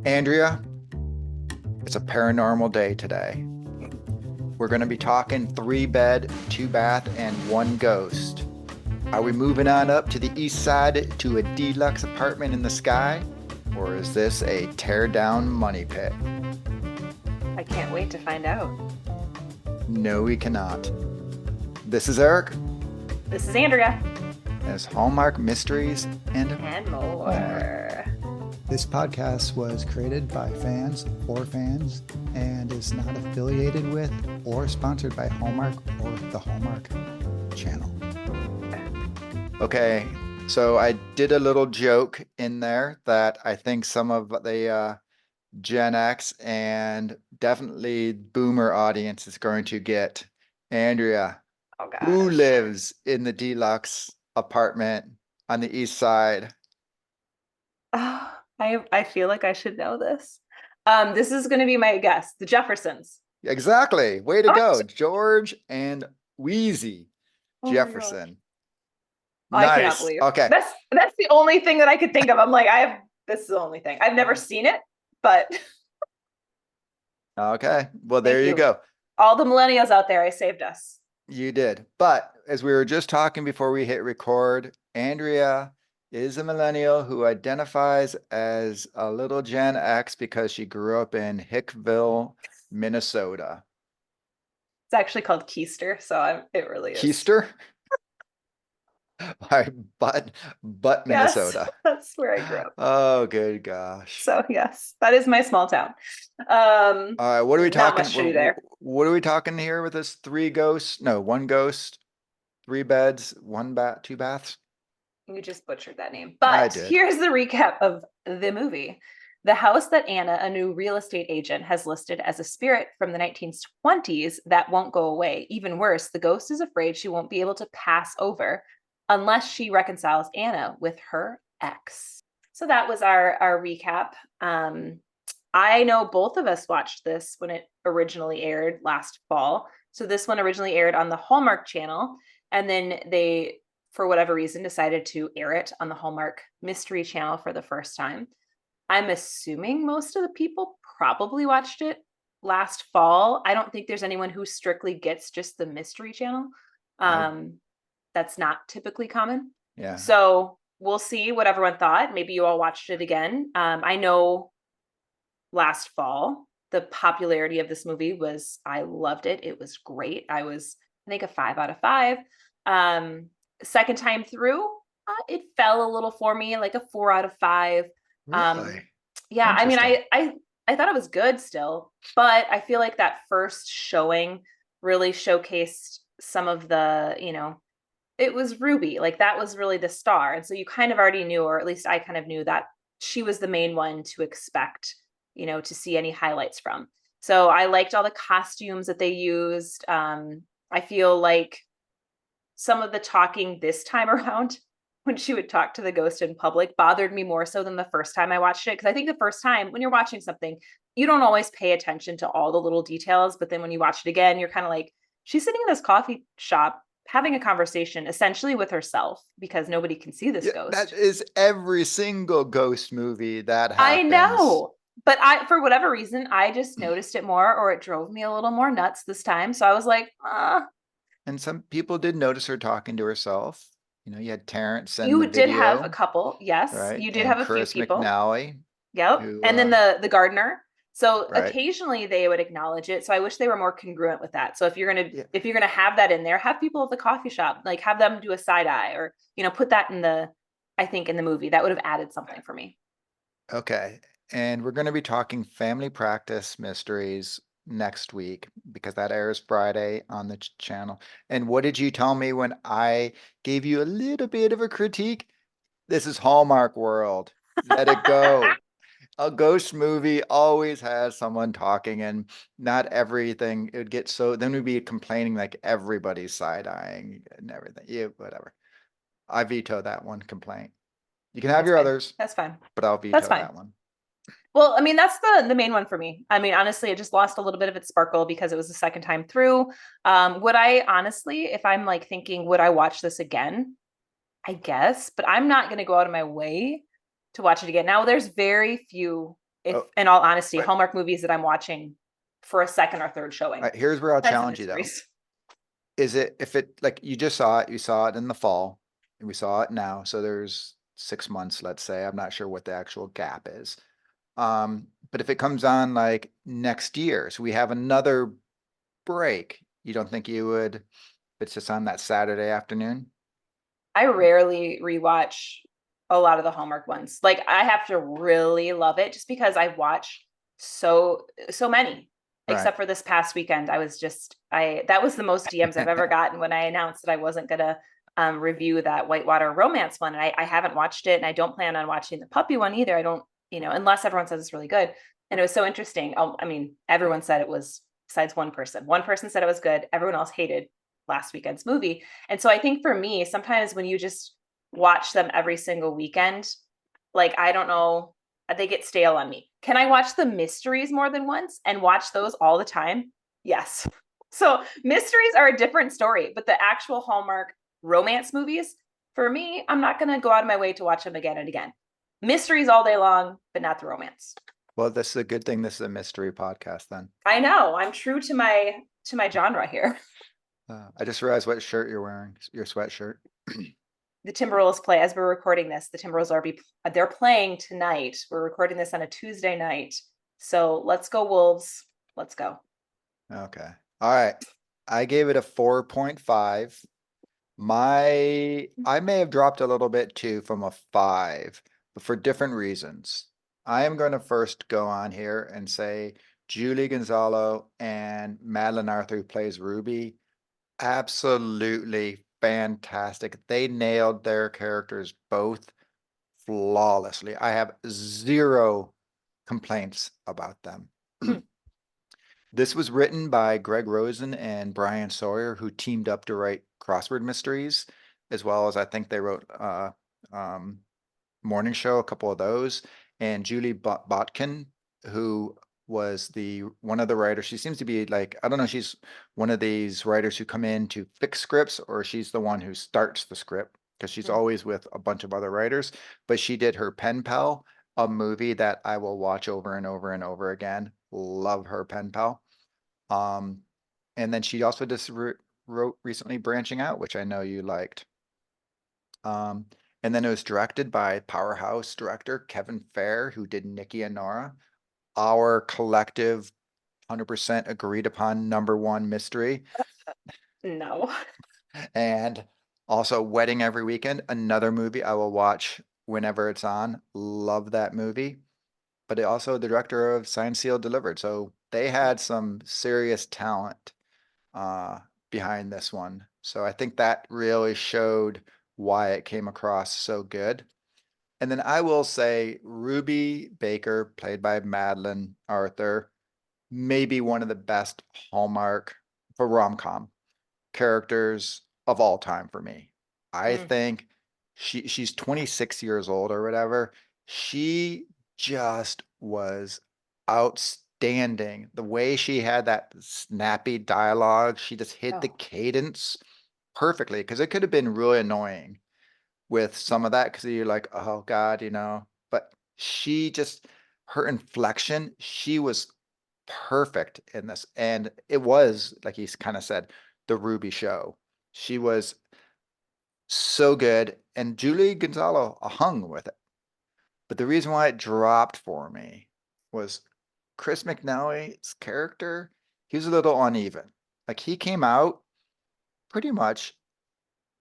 Andrea, it's a paranormal day today. We're going to be talking 3 bed, 2 bath, and 1 ghost. Are we moving on up to the east side to a deluxe apartment in the sky? Or is this a tear down money pit? I can't wait to find out. No, we cannot. This is Eric, This is Andrea. as Hallmark Mysteries and And more. more. This podcast was created by fans for fans and is not affiliated with or sponsored by Hallmark or the Hallmark Channel. Okay, so I did a little joke in there that I think some of the Gen X and definitely boomer audience is going to get. Andrea, Oh who gosh. lives in the deluxe apartment on the east side? Oh, I feel like I should know this. This is going to be my guess. The Jeffersons. Exactly. Way to Oh, go. George and Wheezy oh my gosh. Jefferson. I cannot Nice. believe. Okay. That's the only thing that I could think of. I'm like, this is the only thing. I've never seen it, but Okay. Well, there thank you you. go. All the millennials out there, I saved us. You did. But as we were just talking before we hit record, Andrea is a millennial who identifies as a little Gen X because she grew up in Hickville, Minnesota. It's actually called Keister, so it really is. Keister? All right, but Yes, Minnesota. that's where I grew up. Oh, good gosh. So yes, that is my small town. All right, what are we Not talking? much to do there. What are we talking here with this 3 ghosts? No, 1 ghost, 3 beds, 1 bath, 2 baths. You just butchered that name. I But did. here's the recap of the movie. The house that Anna, a new real estate agent, has listed as a spirit from the 1920s that won't go away. Even worse, the ghost is afraid she won't be able to pass over unless she reconciles Anna with her ex. So that was our recap. I know both of us watched this when it originally aired last fall. So this one originally aired on the Hallmark Channel, and then they, for whatever reason, decided to air it on the Hallmark Mystery Channel for the first time. I'm assuming most of the people probably watched it last fall. I don't think there's anyone who strictly gets just the Mystery Channel. I That's not typically common. yeah. So we'll see what everyone thought. Maybe you all watched it again. I know last fall the popularity of this movie was, I loved it. It was great. I think a 5 out of 5. Second time through, it fell a little for me, like a 4 out of 5. Really? Yeah, I mean, Interesting. I thought it was good still, but I feel like that first showing really showcased some of the, it was Ruby, like that was really the star. And so you kind of already knew, or at least I kind of knew, that she was the main one to expect, to see any highlights from. So I liked all the costumes that they used. I feel like some of the talking this time around, when she would talk to the ghost in public, bothered me more so than the first time I watched it. Because I think the first time when you're watching something, you don't always pay attention to all the little details. But then when you watch it again, you're kind of like, she's sitting in this coffee shop having a conversation essentially with herself because nobody can see this Yeah, that ghost. is every single ghost movie that I happens. know. But for whatever reason, I just noticed it more, or it drove me a little more nuts this time. So I was like, And some people did notice her talking to herself. You had Terrence in the you did have a video, couple. Yes, right? you did And have a few Chris people. McNally, Yep. who, And then the gardener. So right? occasionally they would acknowledge it. So I wish they were more congruent with that. So Yeah. if you're gonna have that in there, have people at the coffee shop, like have them do a side eye, or put that in I think in the movie. That would have added something for me. Okay. And we're going to be talking family practice mysteries next week because that airs Friday on the channel. And what did you tell me when I gave you a little bit of a critique? This is Hallmark World. Let it go. A ghost movie always has someone talking, and not everything. It would get so then we'd be complaining like everybody's side-eyeing and everything. Yeah, whatever. I veto that one complaint. You can have That's your fine. others, That's fine. but I'll That's veto fine. that one. Well, I mean, that's the main one for me. I mean, honestly, it just lost a little bit of its sparkle because it was the second time through. Would I honestly, if I'm like thinking, would I watch this again? I guess, but I'm not going to go out of my way to watch it again. Now, there's very few if Oh, in all honesty, but Hallmark movies that I'm watching for a second or third showing. here's where I'll Besides the challenge you though. mysteries. Is it if it like you saw it in the fall, and we saw it now, so there's 6 months, let's say. I'm not sure what the actual gap is. But if it comes on like next year, so we have another break, you don't think you would, if it's just on that Saturday afternoon? I rarely rewatch a lot of the Hallmark ones. Like I have to really love it just because I watch so many. Right. Except for this past weekend, I that was the most DMs I've ever gotten when I announced that I wasn't gonna review that Whitewater romance one. And I haven't watched it, and I don't plan on watching the puppy one either. I don't, unless everyone says it's really good. And it was so interesting. I mean, everyone said it was, besides one person. One person said it was good. Everyone else hated last weekend's movie. And so I think for me, sometimes when you just watch them every single weekend, like I don't know, they get stale on me. Can I watch the mysteries more than once and watch those all the time? Yes. So mysteries are a different story, but the actual Hallmark romance movies, for me, I'm not going to go out of my way to watch them again and again. Mysteries all day long, but not the romance. Well, this is a good thing. This is a mystery podcast then. I know. I'm true to my genre here. I just realized what shirt you're wearing, your sweatshirt. The Timberwolves play as we're recording this. The Timberwolves they're playing tonight. We're recording this on a Tuesday night. So let's go Wolves. Let's go. Okay. All right. I gave it a 4.5. I may have dropped a little bit too from a 5, but for different reasons. I am going to first go on here and say Julie Gonzalo and Madeleine Arthur, who plays Ruby, absolutely fantastic. They nailed their characters both flawlessly. I have zero complaints about them. This was written by Greg Rosen and Brian Sawyer, who teamed up to write crossword mysteries, as well as I think they wrote um, Morning Show, a couple of those, and Julie Botkin, who was the one of the writers. She seems to be like, I don't know, she's one of these writers who come in to fix scripts, or she's the one who starts the script because she's always with a bunch of other writers. But she did her Pen Pal, a movie that I will watch over and over and over again. Love her Pen Pal. Um, and then she also just wrote recently Branching Out, which I know you liked. Um, and then it was directed by powerhouse director Kevin Fair, who did Nikki and Nora, our collective 100% agreed upon #1 mystery. No. And also Wedding Every Weekend, another movie I will watch whenever it's on. Love that movie. But also the director of Signed, Sealed, Delivered. So they had some serious talent uh, behind this one. So I think that really showed why it came across so good. And then I will say Ruby Baker, played by Madeleine Arthur, may be one of the best Hallmark for rom-com characters of all time for me. I think she's 26 years old or whatever. She just was outstanding. The way she had that snappy dialogue, she just hit the Oh. cadence perfectly because it could have been really annoying with some of that because you're like, oh God, but she just, her inflection, she was perfect in this. And it was, like he's kind of said, the Ruby show. She was so good. And Julie Gonzalo hung with it. But the reason why it dropped for me was Chris McNally's character. He was a little uneven. Like he came out pretty much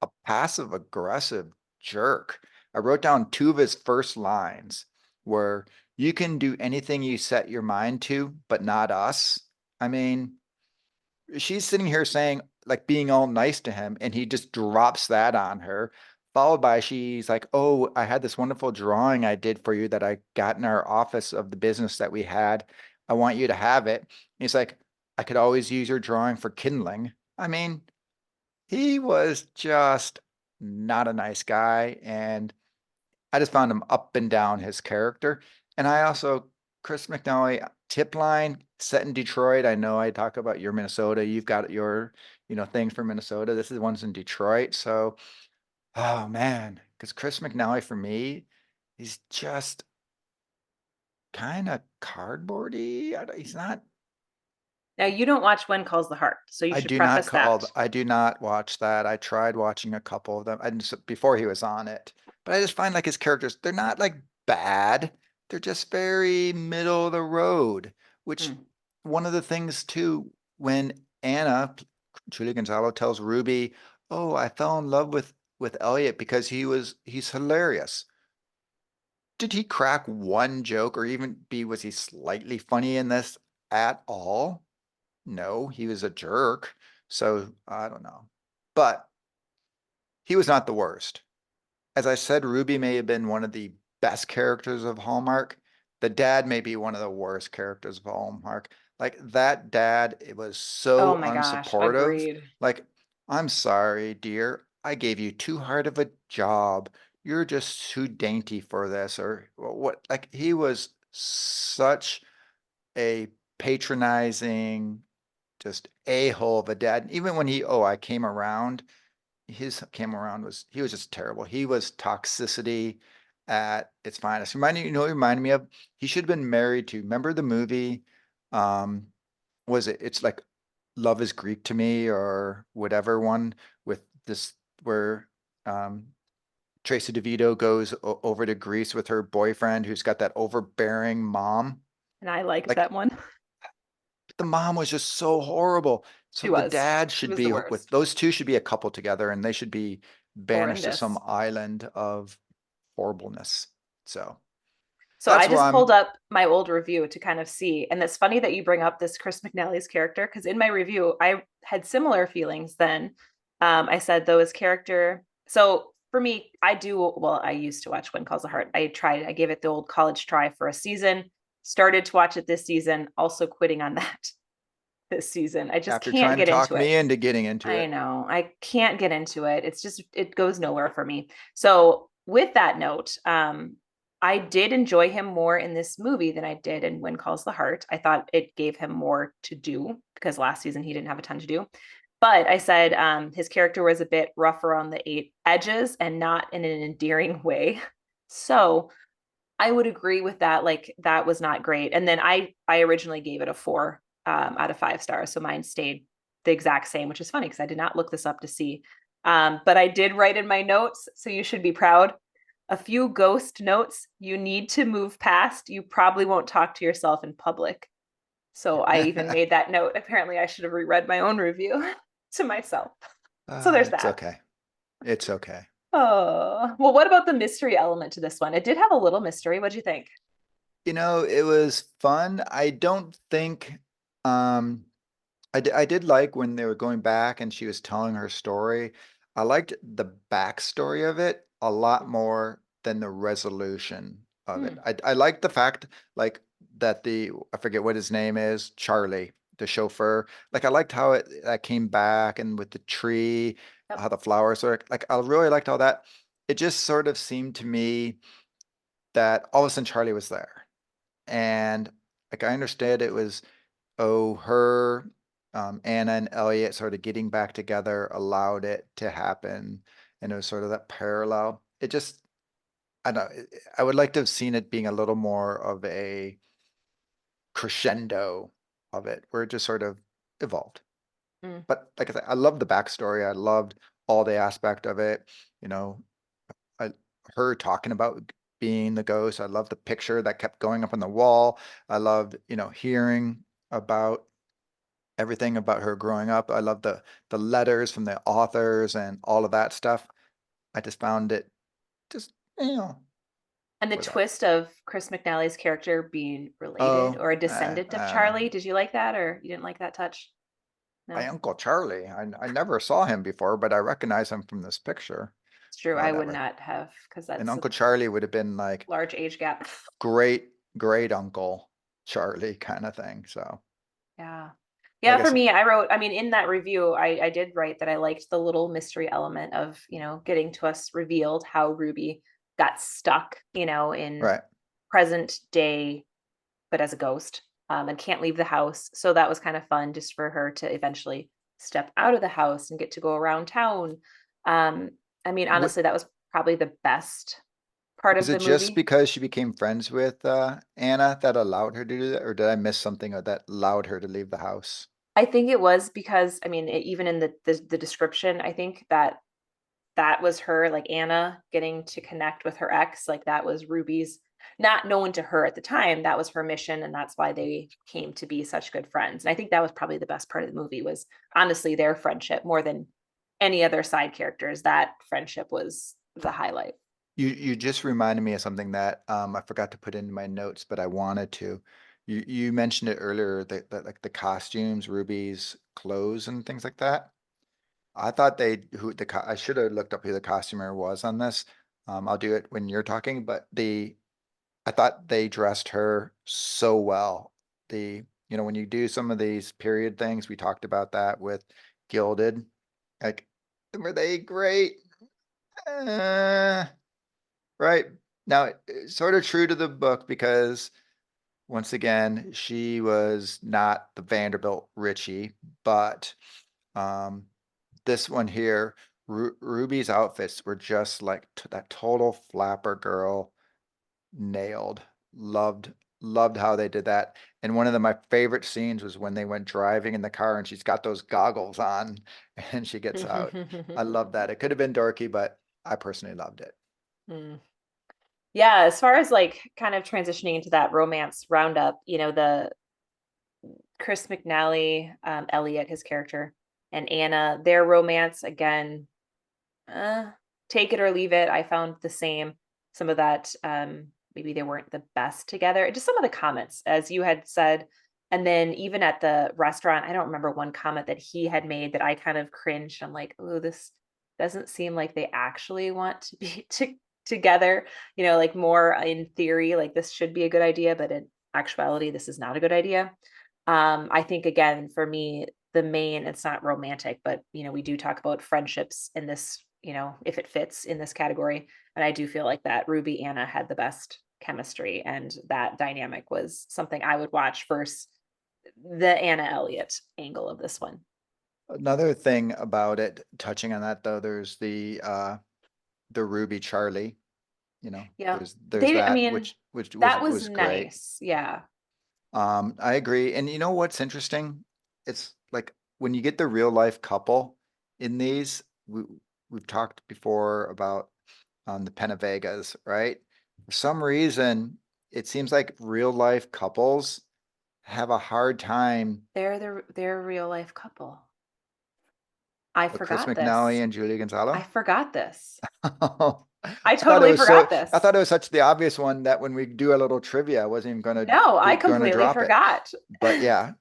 a passive aggressive jerk. I wrote down 2 of his first lines where you can do anything you set your mind to, but not us. I mean, she's sitting here saying, like, being all nice to him, and he just drops that on her. Followed by, she's like, oh, I had this wonderful drawing I did for you that I got in our office of the business that we had. I want you to have it. And he's like, I could always use your drawing for kindling. I mean, he was just not a nice guy. And I just found him up and down his character. And I also, Chris McNally, tip line set in Detroit. I know I talk about your Minnesota. You've got your, things for Minnesota. This is one's in Detroit. So, oh man, because Chris McNally for me, he's just kind of cardboardy. He's not. Now you don't watch When Calls the Heart, so you should preface that. I do not watch that. I tried watching a couple of them before he was on it, but I just find like his characters, they're not like bad. They're just very middle of the road, which Hmm. one of the things too, when Anna, Julia Gonzalo tells Ruby, "Oh, I fell in love with Elliot because he's hilarious." Did he crack one joke or even was he slightly funny in this at all? No, he was a jerk. So I don't know. But he was not the worst. As I said, Ruby may have been one of the best characters of Hallmark. The dad may be one of the worst characters of Hallmark. Like that dad, it was Oh so my gosh, unsupportive. agreed. Like, I'm sorry, dear. I gave you too hard of a job. You're just too dainty for this. Or what? Like, he was such a patronizing, just a-hole of a dad. Even when I came around, his came around he was just terrible. He was toxicity at its finest. Reminded me of, he should have been married to, remember the movie? Um, it's like Love is Greek to Me or whatever one with this where um Tracy DeVito goes over to Greece with her boyfriend who's got that overbearing mom. And I liked Like that one. the mom was just so horrible. So She the was. dad She should was the be with worst. those two should be a couple together and they should be banished to some Horrendous. island of horribleness. So So I that's why just pulled I'm up my old review to kind of see. And it's funny that you bring up this Chris McNally's character because in my review, I had similar feelings then. I said, though, his character. So for me, I used to watch When Calls the Heart. I gave it the old college try for a season, started to watch it this season, also quitting on that this season. I just after can't trying to get talk into it. me into getting into I it. know. I can't get into it. It's just it goes nowhere for me. So with that note, I did enjoy him more in this movie than I did in When Calls the Heart. I thought it gave him more to do because last season he didn't have a ton to do. But I said his character was a bit rough around the edges and not in an endearing way. So I would agree with that. Like that was not great. And then I originally gave it a 4 out of 5 stars. So mine stayed the exact same, which is funny because I did not look this up to see. But I did write in my notes, so you should be proud. A few ghost notes you need to move past. You probably won't talk to yourself in public. So I even made that note. Apparently, I should have reread my own review to myself. So there's It's that. okay. It's okay. Oh, well, what about the mystery element to this one? It did have a little mystery. What'd you think? It was fun. I don't think um I did like when they were going back and she was telling her story. I liked the backstory of it a lot more than the resolution of it. Hmm. I liked the fact like that I forget what his name is, Charlie, the chauffeur. Like I liked how it that came back and with the tree, Yep. how the flowers are like I really liked all that. It just sort of seemed to me that all of a sudden Charlie was there. And like I understood it was her, Anna and Elliot sort of getting back together allowed it to happen. And it was sort of that parallel. It just, I don't know, I would like to have seen it being a little more of a crescendo of it, where it just sort of evolved. Mm. But like I said, I loved the backstory. I loved all the aspect of it. You know, I, her talking about being the ghost. I loved the picture that kept going up on the wall. I loved, hearing about everything about her growing up. I love the letters from the authors and all of that stuff. I just found it just, And the whatever. twist of Chris McNally's character being related Oh, or a descendant of I don't know. Charlie. Did you like that or you didn't like that touch? My No, Uncle Charlie. I never saw him before, but I recognize him from this picture. it's true. I would Whatever. not have because And that's a Uncle Charlie would have been like large age gap. great, great Uncle Charlie kind of thing. So, Yeah. like Yeah, I for said, me, I mean, in that review, I did write that I liked the little mystery element of, getting to us revealed how Ruby got stuck, in right. present day, but as a ghost, and can't leave the house. So that was kind of fun just for her to eventually step out of the house and get to go around town. Um, I mean, What honestly, that was probably the best part Is of it the just movie. because she became friends with Anna that allowed her to do that, or did I miss something that allowed her to leave the house? I think it was because, I mean, even in the description, I think that that was her, like Anna getting to connect with her ex, like that was Ruby's, not known to her at the time, that was her mission, and that's why they came to be such good friends. And I think that was probably the best part of the movie was honestly their friendship more than any other side characters. That friendship was the highlight. You just reminded me of something that I forgot to put in my notes, but I wanted to. You mentioned it earlier that like the costumes, Ruby's clothes, and things like that. I thought I should have looked up who the costumer was on this. I'll do it when you're talking, but I thought they dressed her so well. When you do some of these period things, we talked about that with Gilded. Like, were they great? Uh, right. Now, sort of true to the book because once again, she was not the Vanderbilt Richie, but um, this one here, Ruby's outfits were just like that total flapper girl nailed. Loved loved how they did that. And one of my favorite scenes was when they went driving in the car and she's got those goggles on and she gets out. I love that. It could have been dorky, but I personally loved it. Mm. Yeah, as far as like kind of transitioning into that romance roundup, the Chris McNally, Elliot, his character, and Anna, their romance again, uh, take it or leave it. I found the same. Some of that, maybe they weren't the best together. Just some of the comments, as you had said. And then even at the restaurant, I don't remember one comment that he had made that I kind of cringed. I'm like, oh, this doesn't seem like they actually want to be together, like more in theory, like this should be a good idea, but in actuality, this is not a good idea. I think again, for me, the main, it's not romantic, but we do talk about friendships in this, if it fits in this category. And I do feel like that Ruby Anna had the best chemistry, and that dynamic was something I would watch versus the Anna Elliot angle of this one. Another thing about it, touching on that though, there's the Ruby Charlie, Yeah. there's I that mean, which that was was great. nice. Yeah. I agree. And you know what's interesting? It's like when you get the real life couple in these, we've talked before about the Pennavegas, right? For some reason, it seems like real life couples have a hard time They're a real life couple. I with Chris forgot McNally this. and Julie I Gonzalo. forgot this. I I thought it totally was so forgot this. I thought it was such the obvious one that when we do a little trivia, I wasn't even No, I gonna completely drop it. forgot. But yeah,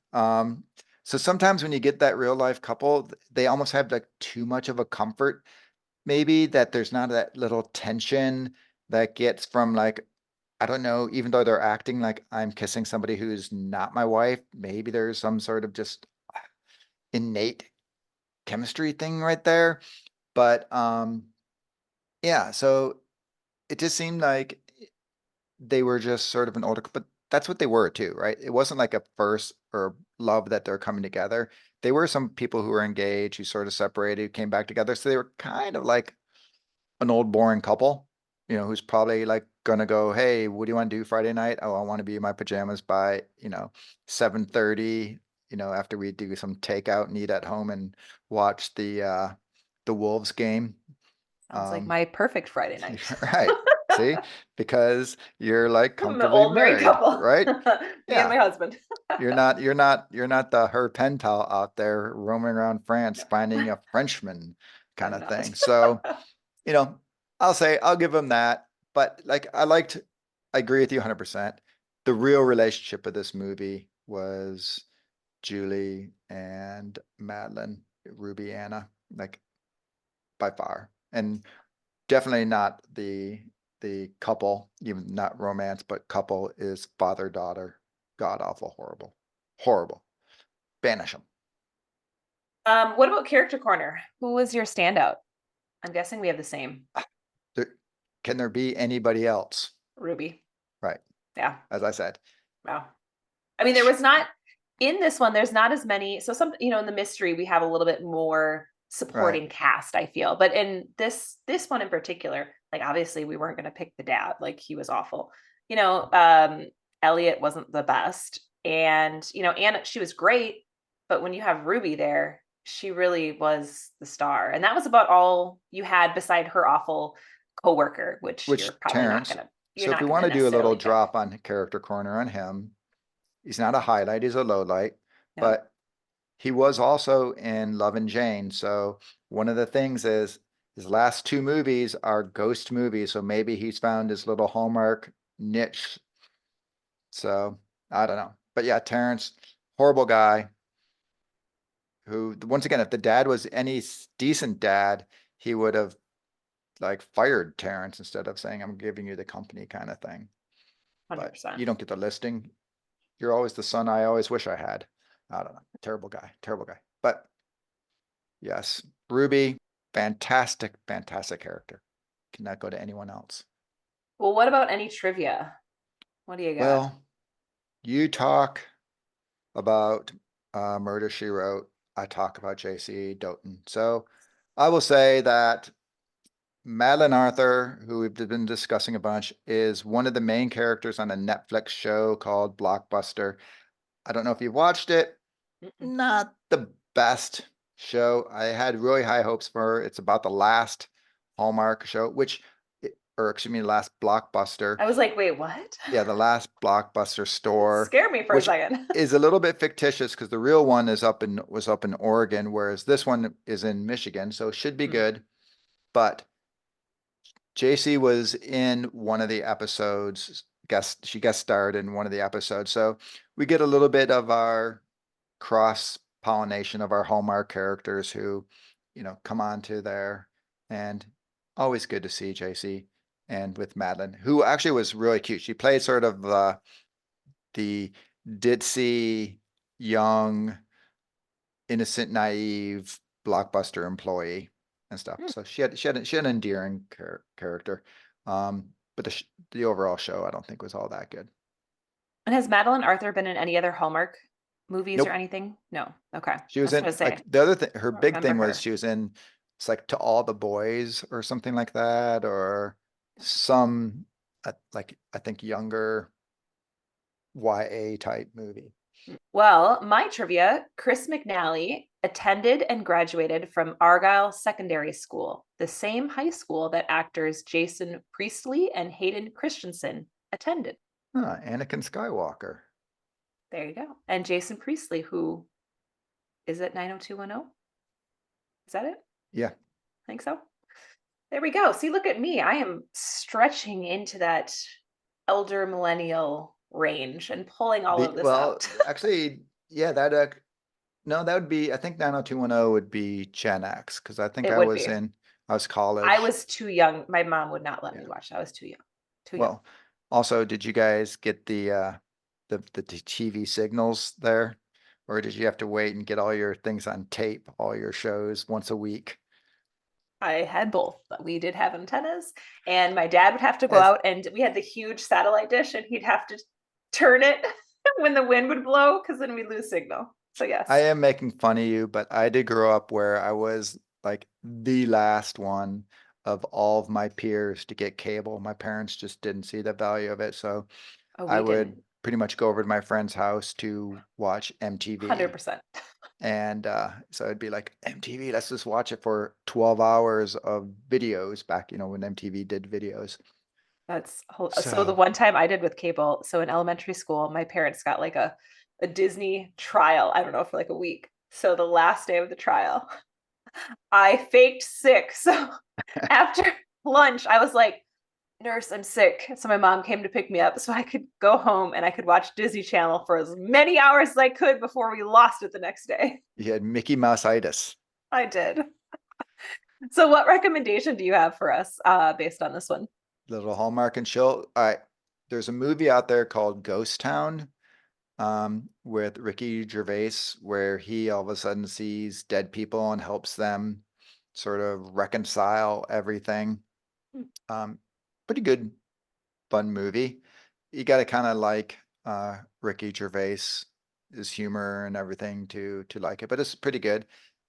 so sometimes when you get that real life couple, they almost have like too much of a comfort, maybe that there's not that little tension that gets from like, I don't know, even though they're acting like I'm kissing somebody who's not my wife, maybe there's some sort of just innate chemistry thing right there. But yeah, so it just seemed like they were just sort of an older, but that's what they were too, right? It wasn't like a first or love that they're coming together. They were some people who were engaged, who sort of separated, who came back together. So they were kind of like an old boring couple, who's probably like gonna go, hey, what do you want to do Friday night? Oh, I want to be in my pajamas by, 7:30, after we do some takeout and eat at home and watch the Wolves game. Sounds like Um, my perfect Friday night. right. See, because you're like I'm an comfortably old married married, couple. right? Me and Yeah. my husband. You're not the her pen pal out there roaming around France No, finding a Frenchman kind I'm of not. thing. So, you know, I'll give him that. But like I agree with you 100%. The real relationship of this movie was Julie and Madeline, Ruby Anna, like by far. And definitely not the couple, even not romance, but couple is father daughter. God awful horrible, horrible. Banish them. What about character corner? Who was your standout? I'm guessing we have the same. There, can there be anybody else? Ruby. Right, Yeah. as I said. Wow. I mean, there was not in this one, there's not as many. So some, in the mystery, we have a little bit more supporting cast, I feel. But in this one in particular, like obviously we weren't going to pick the dad, like he was awful. Elliot wasn't the best. And, Anna, she was great, but when you have Ruby there, she really was the star. And that was about all you had beside her awful coworker, which Which Terrence. you're So if we not want gonna to do a little necessarily pick. drop on character corner on him, he's not a highlight, he's a low light, No. but he was also in Love and Jane. So one of the things is his last two movies are ghost movies. So maybe he's found his little Hallmark niche. So I don't know. But yeah, Terrence, horrible guy who, once again, if the dad was any decent dad, he would have like fired Terrence instead of saying, I'm giving you the company kind of thing. But 100%. you don't get the listing. You're always the son I always wish I had. I don't know. Terrible guy. Terrible guy. But yes, Ruby, fantastic, fantastic character. Cannot go to anyone else. Well, what about any trivia? What do you got? Well, you talk about Murder, She Wrote. I talk about JC Doughton. So I will say that Madeleine Arthur, who we've been discussing a bunch, is one of the main characters on a Netflix show called Blockbuster. I don't know if you've watched it. Mm-mm. Not the best show. I had really high hopes for her. It's about the last Hallmark show, last Blockbuster. I was like, wait, what? Yeah, the last Blockbuster store, Scared me for a which second. is a little bit fictitious because the real one was up in Oregon, whereas this one is in Michigan, so it should be good. But JC was in one of the episodes. She guest starred in one of the episodes, so we get a little bit of our cross pollination of our Hallmark characters who, come on to there, and always good to see JC and with Madeleine, who actually was really cute. She played sort of the ditzy, young, innocent, naive Blockbuster employee and stuff. So she had an endearing character, but the overall show I don't think was all that good. And has Madeleine Arthur been in any other Hallmark movies or Nope. anything? No. Okay. She I was was in gonna say, like the other thing. Her I don't big remember thing was her. she was in. It's like To All the Boys or something like that, or some like I think younger YA type movie. Well, my trivia, Chris McNally attended and graduated from Argyle Secondary School, the same high school that actors Jason Priestley and Hayden Christensen attended. Anakin Skywalker. There you go. And Jason Priestley, who is it 90210? Is that it? Yeah. I think so. There we go. See, look at me. I am stretching into that elder millennial range and pulling all of this out. Actually, yeah, no, that would be, I think 90210 would be Gen X, because I think It I would was be. college. I was too young. My mom would not let me watch. I was too young. Too young. Well, also, did you guys get the TV signals there? Or did you have to wait and get all your things on tape, all your shows once a week? I had both. We did have antennas, and my dad would have to go out, and we had the huge satellite dish, and he'd have to turn it when the wind would blow, because then we'd lose signal. So yes. I am making fun of you, but I did grow up where I was like the last one of all of my peers to get cable. My parents just didn't see the value of it. So I would pretty much go over to my friend's house to watch MTV. 100%. And so it'd be like, MTV, let's just watch it for 12 hours of videos back, when MTV did videos. So the one time I did with cable, so in elementary school, my parents got like a Disney trial, I don't know, for like a week. So the last day of the trial, I faked sick. So after lunch, I was like, nurse, I'm sick. So my mom came to pick me up so I could go home and I could watch Disney Channel for as many hours as I could before we lost it the next day. You had Mickey Mouse-itis. I did. So what recommendation do you have for us based on this one? Little Hallmark and chill. All right. There's a movie out there called Ghost Town with Ricky Gervais, where he all of a sudden sees dead people and helps them sort of reconcile everything. Pretty good, fun movie. You got to kind of like Ricky Gervais, his humor and everything to like it, but it's pretty good.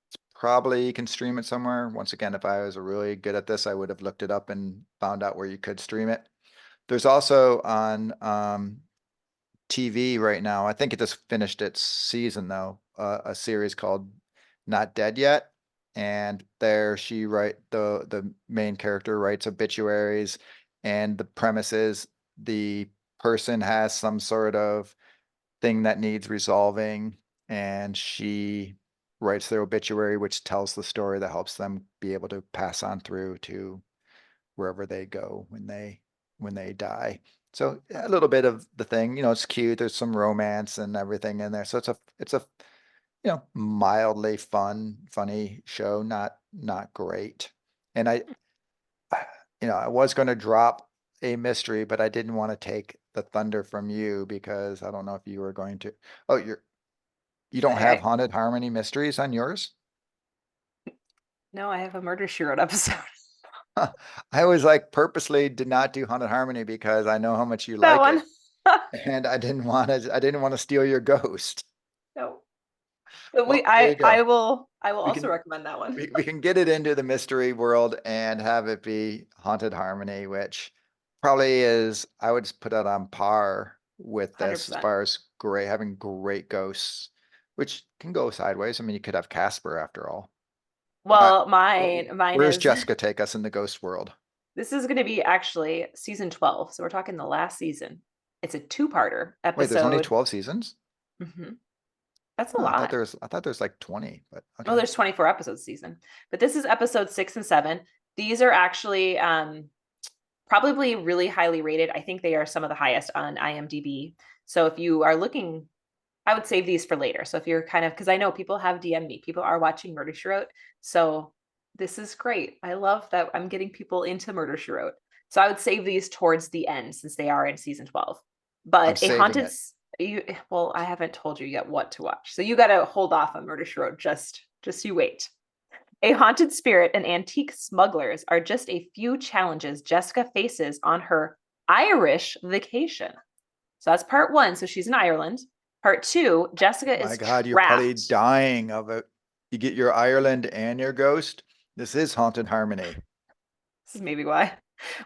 It's probably can stream it somewhere. Once again, if I was really good at this, I would have looked it up and found out where you could stream it. There's also on TV right now. I think it just finished its season though. A series called Not Dead Yet, and there she the main character writes obituaries, and the premise is the person has some sort of thing that needs resolving, and she writes their obituary, which tells the story that helps them be able to pass on through to wherever they go when they die. So a little bit of the thing, it's cute. There's some romance and everything in there. So it's a mildly funny show, not great. And I was going to drop a mystery, but I didn't want to take the thunder from you because I don't know if you were going to. Oh, you don't have I Haunted Harmony mysteries on yours? no, I have a Murder She Wrote episode. I was like purposely did not do Haunted Harmony because I know how much you That like one. it, and I didn't want to steal your ghost. No. But Well, there you go. I will We also can recommend that one. we can get it into the mystery world and have it be Haunted Harmony, which probably is, I would just put it on par with this as 100%. far as having great ghosts, which can go sideways. I mean, you could have Casper after all. Well, Well, mine where's is Jessica take us in the ghost world? this is going to be actually season 12. So we're talking the last season. It's a two-parter Wait, there's only episode. 12 seasons? Mhm. That's a Oh, lot. I thought there's like 20, but Oh, okay. there's 24 episodes a season. But this is episode 6 and 7. These are actually probably really highly rated. I think they are some of the highest on IMDb. So if you are looking, I would save these for later. So if you're kind of, because I know people have DM me, people are watching Murder She Wrote. So this is great. I love that I'm getting people into Murder She Wrote. So I would save these towards the end since they are in season 12. I'm But a saving haunted, it. well, I haven't told you yet what to watch. So you got to hold off on Murder She Wrote. Just you wait. A haunted spirit and antique smugglers are just a few challenges Jessica faces on her Irish vacation. So that's part 1. So she's in Ireland. Part 2, Jessica My is God, you're probably trapped. dying of it. You get your Ireland and your ghost. This is Haunted Harmony. This is maybe why.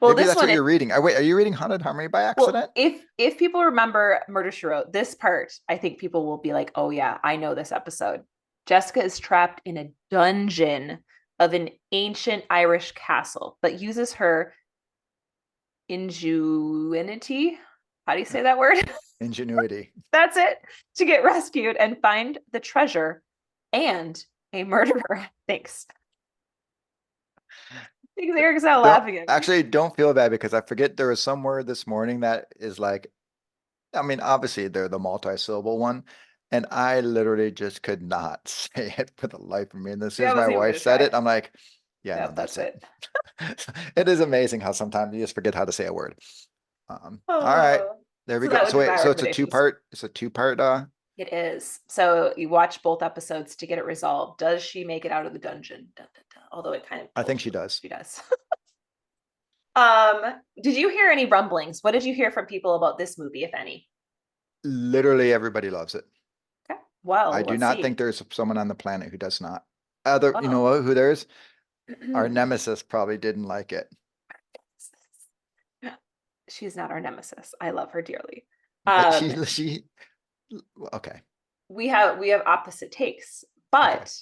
Well, Maybe this that's one what is, you're reading. Wait, are you reading Haunted Harmony by well, accident? if people remember Murder She Wrote, this part, I think people will be like, oh yeah, I know this episode. Jessica is trapped in a dungeon of an ancient Irish castle, but uses her ingenuity. How do you say that word? Ingenuity. That's it. To get rescued and find the treasure and a murderer. Thanks. Thanks, Eric's not laughing at me. Actually, don't feel bad because I forget there was some word this morning that is like, I mean, obviously they're the multi-syllable one, and I literally just could not say it for the life of me. And as soon Yeah, as I my wasn't even wife gonna said try. it, I'm like, yeah, no, Yep, that's that's it. it. It is amazing how sometimes you just forget how to say a word. All right, Oh, there we so that go. would So be my wait, so it's a recommendations. two-part, It is. So you watch both episodes to get it resolved. Does she make it out of the dungeon? Dun, dun, dun. Although it kind of I think told she you does. she does. Did you hear any rumblings? What did you hear from people about this movie, if any? Literally everybody loves it. Okay. I Well, do let's not see. think there's someone on the planet who does not. You know Oh. what, who there is? Our nemesis probably didn't like it. She's not our nemesis. I love her dearly. But Um, okay. we have opposite takes, Okay. but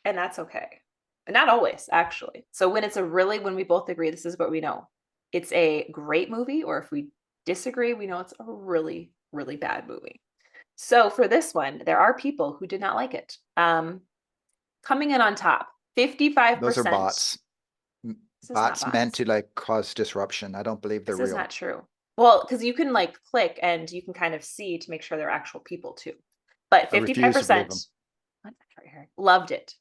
and that's okay. Not always, actually. So when we both agree this is what we know, it's a great movie, or if we disagree, we know it's a really, really bad movie. So for this one, there are people who did not like it. Coming in on top, Those are 55%. bots. This is not Bots meant bots. to like cause disruption. I don't believe they're This is real. not true. Well, because you can like click and you can kind of see to make sure they're actual people too. But I refuse to believe 55% them. right here, loved it.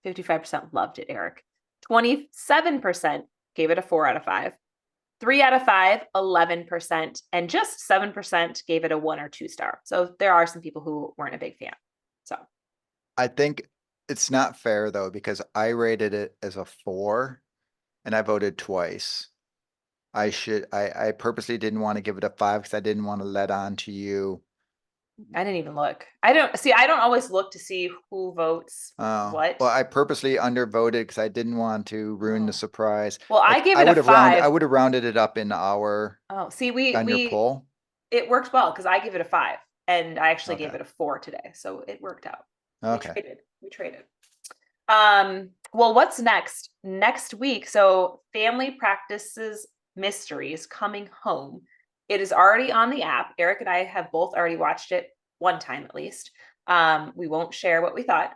55% loved it, Eric. 27% gave it a 4 out of 5. 3 out of 5, 11%, and just 7% gave it a 1 or 2 star. So there are some people who weren't a big fan. So I think it's not fair though, because I rated it as a 4 and I voted twice. I purposely didn't want to give it a 5 because I didn't want to let on to you I didn't even look. I don't always look to see who votes Oh, what. well, I purposely undervoted because I didn't want to ruin the Oh. surprise. Well, I Like gave I it a would have rounded, I 5. would have rounded it up in our Oh, see, on your poll. it worked well because I gave it a 5 and I actually Okay. gave it a 4 today. So it worked out. Okay. We traded. Well, what's next? Next week. So Family Practices Mysteries Coming Home. It is already on the app. Eric and I have both already watched it one time at least. We won't share what we thought,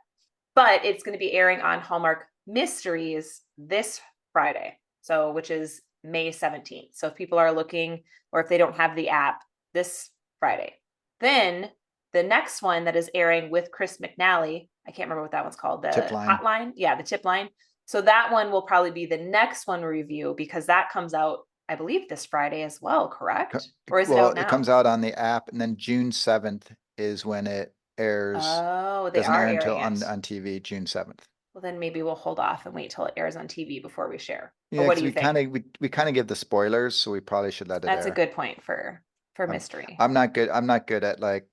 but it's going to be airing on Hallmark Mysteries this Friday. So, which is May 17th. So if people are looking or if they don't have the app, this Friday. Then the next one that is airing with Chris McNally, I can't remember what that one's called, Tip the line. hotline. Yeah, the tip line. So that one will probably be the next one review because that comes out, I believe, this Friday as well, correct? Or is it Well, out it now? comes out on the app, and then June 7th is when it airs. Oh, they Doesn't are air until airing it. on TV, June 7th. Well, then maybe we'll hold off and wait till it airs on TV before we share. Or Yeah, what because do you think? we kind of give the spoilers, so we probably should let it That's a air. good point for I'm mystery. I'm not good. I'm not good at like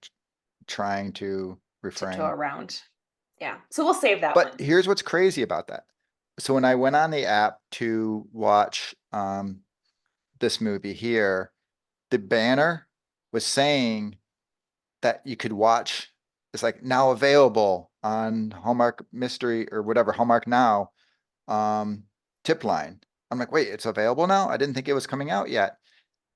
trying to Tiptoe refrain. around. Yeah. So we'll save that But one. here's what's crazy about that. So when I went on the app to watch this movie here, the banner was saying that you could watch. It's like now available on Hallmark Mystery or whatever, Hallmark Now tip line. I'm like, wait, it's available now? I didn't think it was coming out yet.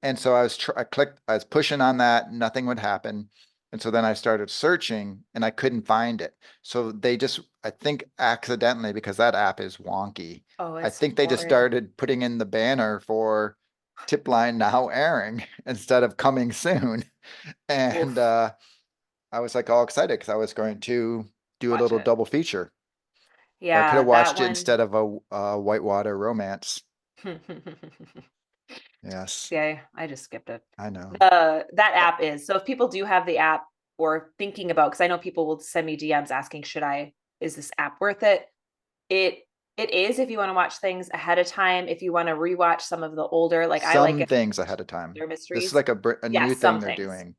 And so I was pushing on that, nothing would happen. And so then I started searching and I couldn't find it. So they just, I think accidentally, because that app is wonky, Oh, I it's think they just horrid. started putting in the banner for tip line now airing instead of coming soon. And Oof. I was like all excited because I was going to do a Watch little it. double feature. Or I could Yeah, have that watched it one. instead of a Whitewater Romance. Yes, Yeah, I just skipped it. I know. That app is. So if people do have the app or thinking about, because I know people will send me DMs asking, is this app worth it? It it is if you want to watch things ahead of time, if you want to rewatch some of the older, like I like Some it, things ahead of time. their This is mysteries. like a new Yes, thing some they're things. doing.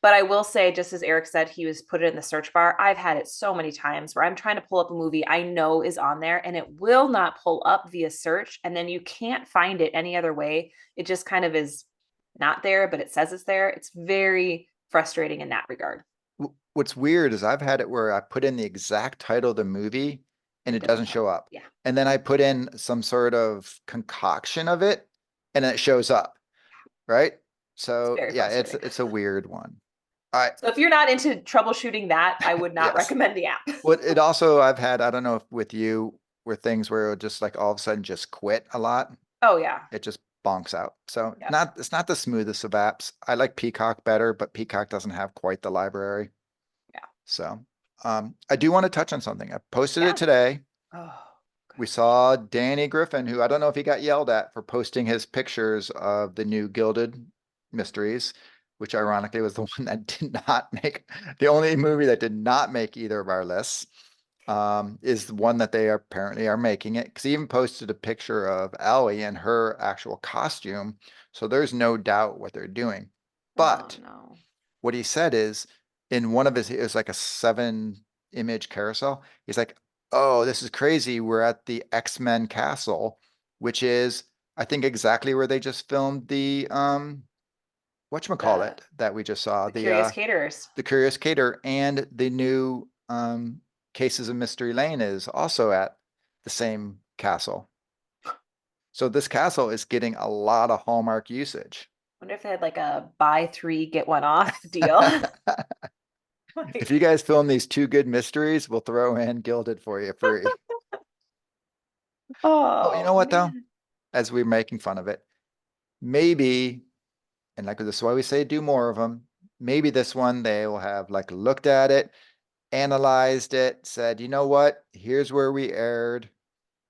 But I will say, just as Eric said, he was put it in the search bar. I've had it so many times where I'm trying to pull up a movie I know is on there and it will not pull up via search. And then you can't find it any other way. It just kind of is not there, but it says it's there. It's very frustrating in that regard. What's weird is I've had it where I put in the exact title of the movie and And it it doesn't doesn't come up. show up. Yeah. And then I put in some sort of concoction of it and it shows up, right? It's So very yeah, frustrating. it's a weird one. I So if you're not into troubleshooting that, I would not yes. recommend the app. What it also I've had, I don't know if with you were things where it would just like all of a sudden just quit a lot. Oh yeah. It just bonks out. So Yep. it's not the smoothest of apps. I like Peacock better, but Peacock doesn't have quite the library. Yeah. So I do want to touch on something. I posted it Yeah. today. Oh, We saw Danny Griffin, who I don't know if he got yelled at for posting his pictures of the new Gilded Mysteries, which ironically was the one that did not make the only movie that did not make either of our lists. Is the one that they apparently are making it because he even posted a picture of Ellie in her actual costume. So there's no doubt what they're doing. oh But no. what he said is in one of his, it was like a 7 image carousel. He's like, oh, this is crazy. We're at the X-Men castle, which is, I think, exactly where they just filmed the The whatchamacallit that we just saw, the curious caterers. the Curious Cater, and the new Cases of Mystery Lane is also at the same castle. So this castle is getting a lot of Hallmark usage. Wonder if they had like a buy 3 get 1 off deal. If Like, you guys film these 2 good mysteries, we'll throw in Gilded for you free. Oh, you know oh what though? man. As we're making fun of it, maybe, and like this is why we say do more of them. Maybe this one they will have like looked at it, analyzed it, said, you know what? Here's where we erred.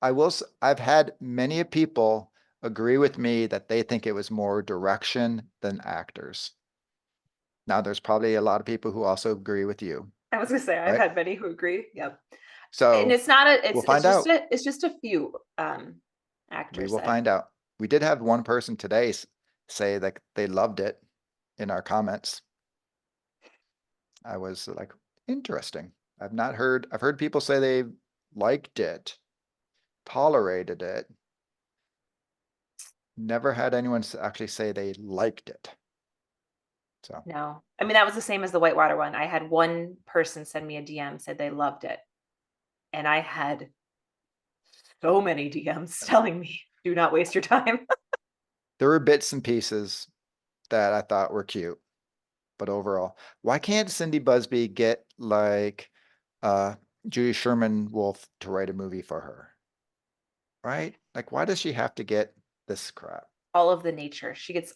I've had many people agree with me that they think it was more direction than actors. Now, there's probably a lot of people who also agree with you, I was gonna say I've right? had many who agree. Yep. And So it's not a we'll find out. it's just a few We actors will that find out. We did have one person today say that they loved it in our comments. I was like, interesting. I've heard people say they liked it, tolerated it. Never had anyone actually say they liked it. So No, I mean, that was the same as the Whitewater one. I had one person send me a DM, said they loved it. And I had so many DMs telling me, do not waste your time. there were bits and pieces that I thought were cute, but overall, why can't Cindy Busby get like Judy Sherman Wolf to write a movie for her? Right? Like, why does she have to get this crap? All of the nature. She gets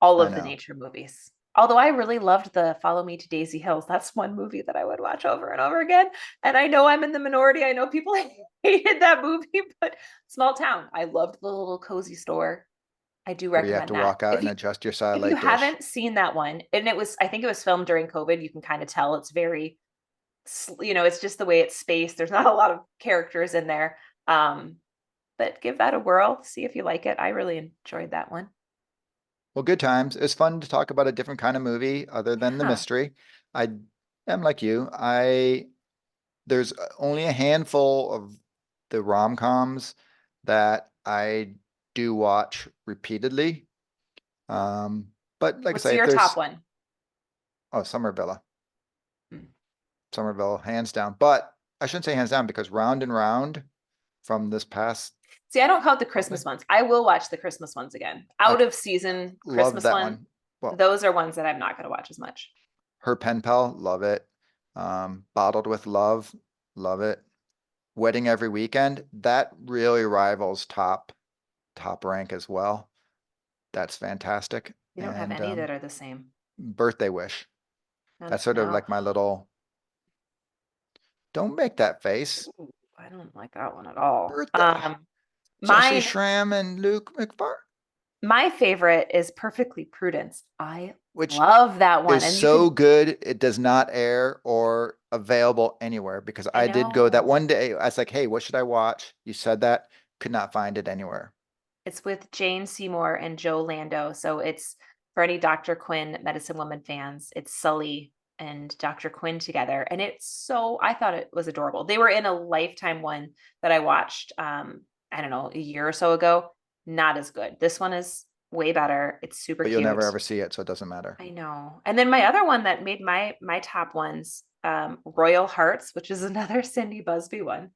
all I of the know. nature movies. Although I really loved the Follow Me to Daisy Hills. That's one movie that I would watch over and over again. And I know I'm in the minority. I know people hated that movie, but small town. I loved the little cozy store. I do Where you have to recommend that. walk out and adjust your If you satellite dish. haven't seen that one, and I think it was filmed during COVID, you can kind of tell it's very, it's just the way it's spaced. There's not a lot of characters in there. But give that a whirl, see if you like it. I really enjoyed that one. Well, good times. It was fun to talk about a different kind of movie other than the Yeah. mystery. I am like you. There's only a handful of the rom-coms that I do watch repeatedly. But like I What's say, if your top there's one? Somerville. Hmm. Somerville, hands down. But I shouldn't say hands down because Round and Round from this past See, I don't count the Christmas ones. I will watch the Christmas ones again. Out of season love Christmas that one, one. Well, those are ones that I'm not going to watch as much. Her Pen Pal, love it. Bottled with Love, love it. Wedding Every Weekend, that really rivals top rank as well. That's fantastic. You don't have And any that are the same. Birthday Wish. That's sort of No. like my little. Don't make that face. Ooh, I don't like that one at all. Birthday. Jesse My Schramm and Luke McFarlane. my favorite is Perfectly Prudence. I Which love that one. is And you so can, good it does not air or available anywhere because I I did go that know. one day. I was like, hey, what should I watch? You said that, could not find it anywhere. It's with Jane Seymour and Joe Lando. So it's for any Dr. Quinn Medicine Woman fans. It's Sully and Dr. Quinn together. And I thought it was adorable. They were in a Lifetime one that I watched, I don't know, a year or so ago. Not as good. This one is way better. It's super But you'll cute. never ever see it, so it doesn't matter. I know. And then my other one that made my top ones, Royal Hearts, which is another Cindy Busby one.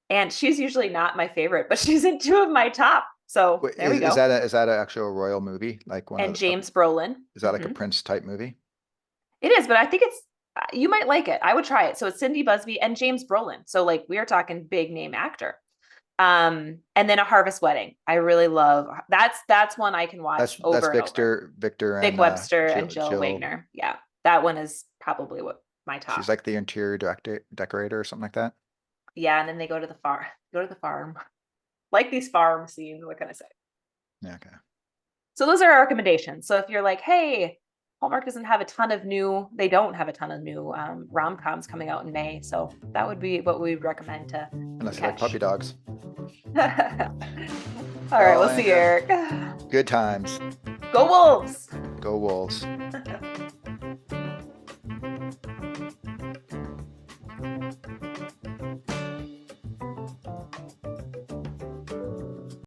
And she's usually not my favorite, but she's in two of my top. So Wait, there we is go. that an actual royal movie? Like one And of James Brolin. is that like a Prince type movie? It is, but I think you might like it. I would try it. So it's Cindy Busby and James Brolin. So like we are talking big name actor. And then A Harvest Wedding. I really love that's one I can watch That's over and over. Victor Vic and Webster and Jill Jill. Wagner. Yeah. That one is probably what my top. She's like the interior decorator or something like that. Yeah, and then they go to the farm. Like these farm scenes, what can I say? Yeah, okay. So those are our recommendations. So if you're like, hey, Hallmark they don't have a ton of new rom-coms coming out in May. So that would be what we would recommend to Unless you like catch. puppy dogs. All right, we'll see you, Erica. Eric. Good times. Go Wolves! Go Wolves.